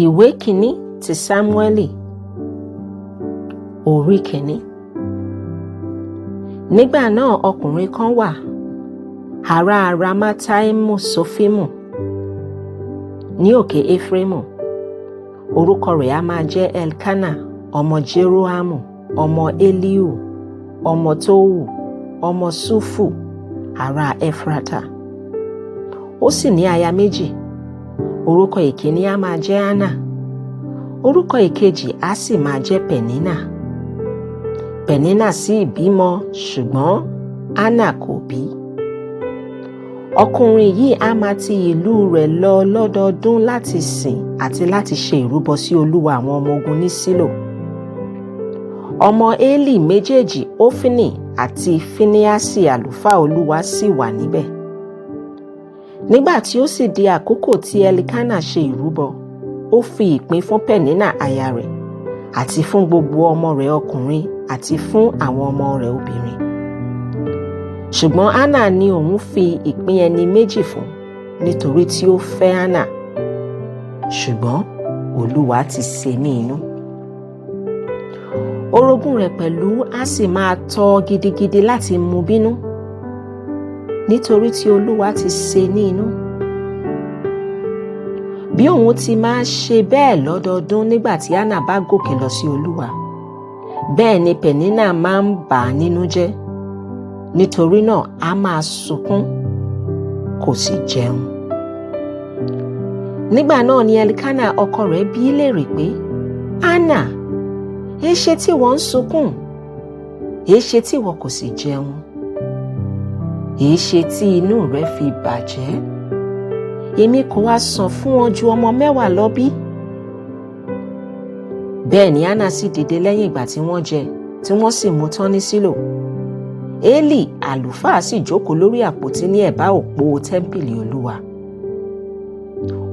Ìwé kìíní ti Sámúẹ́lì orí kìíní. Nígbà náà ọkùnrin kan wà, ará Ramataimu Sofimu ní òkè Efraimu. Orúkọ rẹ̀ a máa jẹ́ Elkana ọmọ Jerohamu ọmọ Elihu ọmọ Tohu ọmọ Sufu ará Efrata. Ó sì ní aya méjì. Orúkọ ìkíní a máa jẹ́ Hánà, orúkọ ìkejì a sì máa jẹ́ Pẹ̀nínà. Pẹ̀nínà sì bímọ ṣùgbọ́n Hánà kò bí. Ọkùnrin yìí a máa ti ìlú rẹ̀ lọ lọ́dọọdún láti sìn àti láti ṣe ìrúbọ sí Olúwa àwọn ọmọ ogun ní Sílò. Ọmọ Élì méjèèjì Ófínì àti Fíníásì àlùfáà Olúwa sì wà níbẹ̀. Nígbà tí ó sì di àkókò tí Elkana ṣe ìrúbọ, ó fi ìpín fún Pẹ̀nínà aya rẹ̀ àti fún gbogbo ọmọ rẹ̀ ọkùnrin àti fún àwọn ọmọ rẹ̀ obìnrin. Ṣùgbọ́n Hánà ni òun fi ìpín ẹni méjì fún nítorí tí ó fẹ́ Hánà. Ṣùgbọ́n Olúwa ti sé ní inú. Orogún rẹ̀ pẹ̀lú a sì máa tọ́ gidigidi láti mú bínú nítorí tí Olúwa ti sé ní inú. Bí òun ti máa ṣe bẹ́ẹ̀ lọ́dọọdún nígbà tí Hánà bá gòkè lọ sí Olúwa, bẹ́ẹ̀ ni Pẹ̀nínà máa ń bà á nínú jẹ́. Nítorí náà a máa sunkún, kò sì jẹun. Nígbà náà ni Elkana ọkọ rẹ̀ bi í léèrè pé, Hánà, èéṣe tí ìwọ ń sunkún? Èéṣe tí ìwọ kò sì jẹun? Èéṣe tí inú rẹ fi bàjẹ́? Èmi kò wá san fún ọ ju ọmọ 10 lọ bí? Bẹ́ẹ̀ ni Hánà sì dìde lẹ́yìn ìgbà tí wọ́n jẹ, tí wọ́n sì mu tán ní Sílò. Élì àlùfáà sì jókòó lórí àpótí ní ẹ̀bá òpó tẹ́ḿpìlì Olúwa.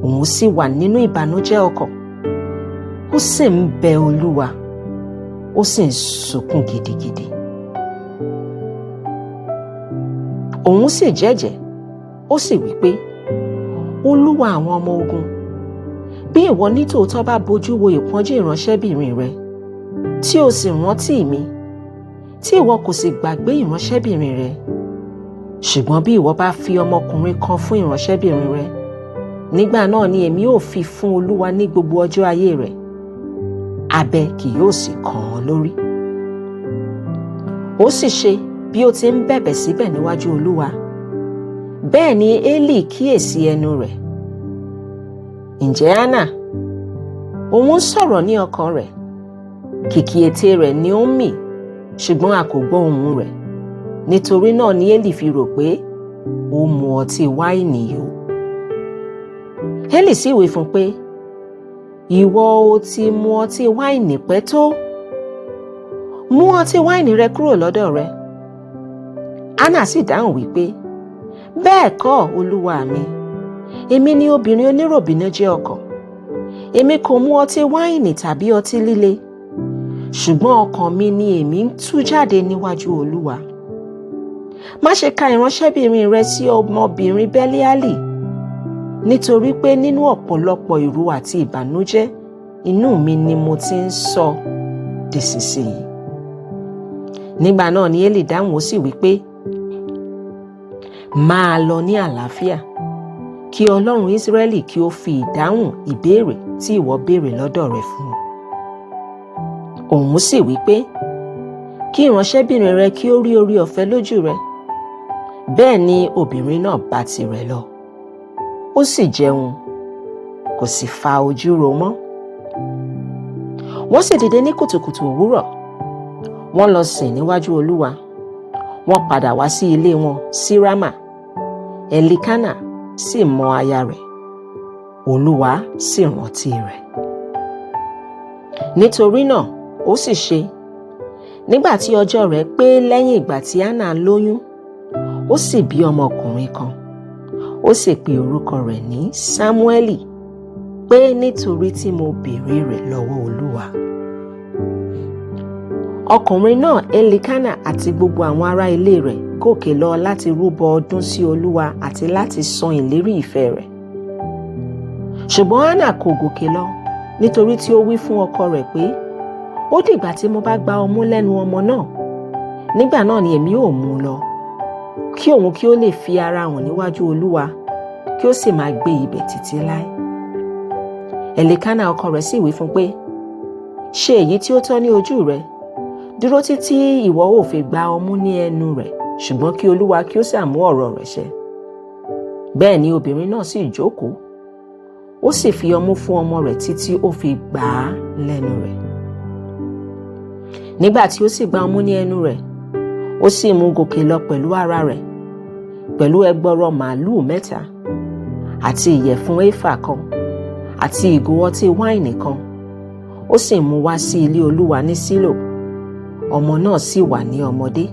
Òun sì wà nínú ìbànújẹ́ ọkàn. Ó sì ń bẹ Olúwa, ó sì ń sunkún gidigidi. Òun sì jẹ́jẹ́, ó sì wí pé, Olúwa àwọn ọmọ ogun, bí ìwọ nítòótọ́ bá bojú wo ìpọ́njú ìránṣẹ́bìnrin rẹ, tí o sì rántí mi, tí ìwọ kò sì gbàgbé ìránṣẹ́bìnrin rẹ, ṣùgbọ́n bí ìwọ bá fi ọmọkùnrin kan fún ìránṣẹ́bìnrin rẹ, nígbà náà ni èmi ó fi fún Olúwa ní gbogbo ọjọ́ ayé rẹ̀, abẹ kì yóò sì kàn án lórí. Ó sì ṣe bí ó ti ń bẹ̀bẹ̀ síbẹ̀ níwájú Olúwa, bẹ́ẹ̀ ni Élì kíyèsí ẹnu rẹ̀. Ǹjẹ́ Hánà, òun ń sọ̀rọ̀ ní ọkàn rẹ̀, kìkì ètè rẹ̀ ni ó ń mì, ṣùgbọ́n a kò gbọ́ ohùn rẹ̀. Nítorí náà ni Élì fi rò pé ó mu ọtí wáìnì yó. Élì sì wí fún un pé, ìwọ o ti mu ọtí wáìnì pẹ́ tó. Mú ọtí wáìnì rẹ kúrò lọ́dọ̀ rẹ. Hánà sì dáhùn wípé, bẹ́ẹ̀ kọ́ Olúwa mi, èmi ni obìnrin oníròbìnújẹ́ ọkàn. Èmi kò mu ọtí wáìnì tàbí ọtí líle, ṣùgbọ́n ọkàn mi ni èmi ń tú jáde níwájú Olúwa. Má ṣe ka ìránṣẹ́bìnrin rẹ sí ọmọbìnrin Bẹ́líálì, nítorí pé nínú ọ̀pọ̀lọpọ̀ ìrù àti ìbànújẹ́ inú mi ni mo ti ń sọ dìsinsìnyí. Nígbà náà ni Élì dáhùn ó sì wí pé, máa lọ ní àlàáfíà, kí Ọlọ́run Ísírẹ́lì kí ó fi ìdáhùn ìbéèrè tí ìwọ béèrè lọ́dọ̀ rẹ̀ fún ọ. Òun sì wí pé, kí ìránṣẹ́bìnrin rẹ kí ó rí oore ọ̀fẹ́ lójú rẹ. Bẹ́ẹ̀ ni obìnrin náà bá tirẹ̀ lọ. Ó sì jẹun, kò sì fa ojú ro mọ́. Wọ́n sì dìde ní kùtùkùtù òwúrọ̀. Wọ́n lọ sìn níwájú Olúwa. Wọ́n padà wá sí ilé wọn sí Rámà. Elkana sì mọ aya rẹ̀. Olúwa sì rántí rẹ̀. Nítorí náà ó sì ṣe, nígbà tí ọjọ́ rẹ̀ pé lẹ́yìn ìgbà tí Hánà lóyún, ó sì bí ọmọkùnrin kan. Ó sì pe orúkọ rẹ̀ ní Sámúẹ́lì, pé nítorí tí mo béèrè rẹ̀ lọ́wọ́ Olúwa. Ọkùnrin náà Elkana àti gbogbo àwọn ará ilé rẹ̀ gòkè lọ láti rúbọ ọdún sí Olúwa àti láti san ìlérí ìfẹ́ rẹ̀. Ṣùgbọ́n Hánà kò gòkè lọ, nítorí tí ó wí fún ọkọ rẹ̀ pé ó dìgbà tí mo bá gba ọmú lẹ́nu ọmọ náà, nígbà náà ni èmi ò mú un lọ, kí òun kí ó lè fi ara hàn níwájú Olúwa, kí ó sì máa gbé ibẹ̀ títí láé. Ẹ̀líkánà ọkọ rẹ̀ sì wí fún pé, ṣe èyí tí ó tọ́ ní ojú rẹ, dúró títí ìwọ ó fi gba ọmú ní ẹnu rẹ̀, ṣùgbọ́n kí Olúwa kí ó sì mú ọ̀rọ̀ rẹ̀ ṣẹ. Bẹ́ẹ̀ ni obìnrin náà sì jókòó, ó sì fi ọmú fún ọmọ rẹ̀ títí ó fi gbà á lẹ́nu rẹ̀. Nígbà tí ó sì gba ọmú ní ẹnu rẹ̀, ó sì mú gòkè lọ pẹ̀lú ara rẹ̀, pẹ̀lú ẹgbọrọ màlúù 3 àti ìyẹ̀fun éfà kan àti ìgò ọtí wáìnì kan, ó sì mú wá sí ilé Olúwa ní Sílò. Ọmọ náà sì wà ní ọmọdé.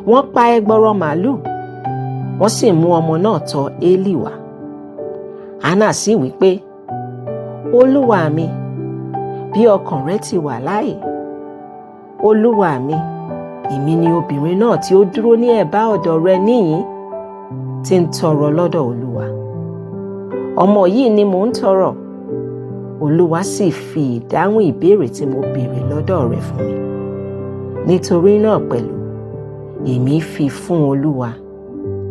Wọ́n pa ẹgbọrọ màlúù, wọ́n sì mú ọmọ náà tọ̀ Élì wá. Hánà sì wí pé, Olúwa mi, bí ọkàn rẹ ti wà láàyè, Olúwa mi, èmi ni obìnrin náà tí ó dúró ní ẹ̀bá ọ̀dọ̀ rẹ níhìn-ín, tí ń tọrọ lọ́dọ̀ Olúwa. Ọmọ yìí ni mò ń tọrọ. Olúwa sì fi ìdáhùn ìbéèrè tí mo béèrè lọ́dọ̀ rẹ̀ fún mi. Nítorí náà pẹ̀lú, èmi fi fún Olúwa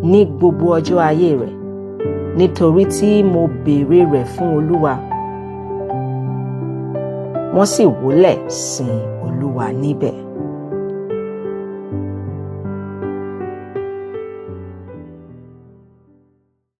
ní gbogbo ọjọ́ ayé rẹ̀, nítorí tí mo béèrè rẹ̀ fún Olúwa. Wọ́n sì wólẹ̀ sin Olúwa níbẹ̀.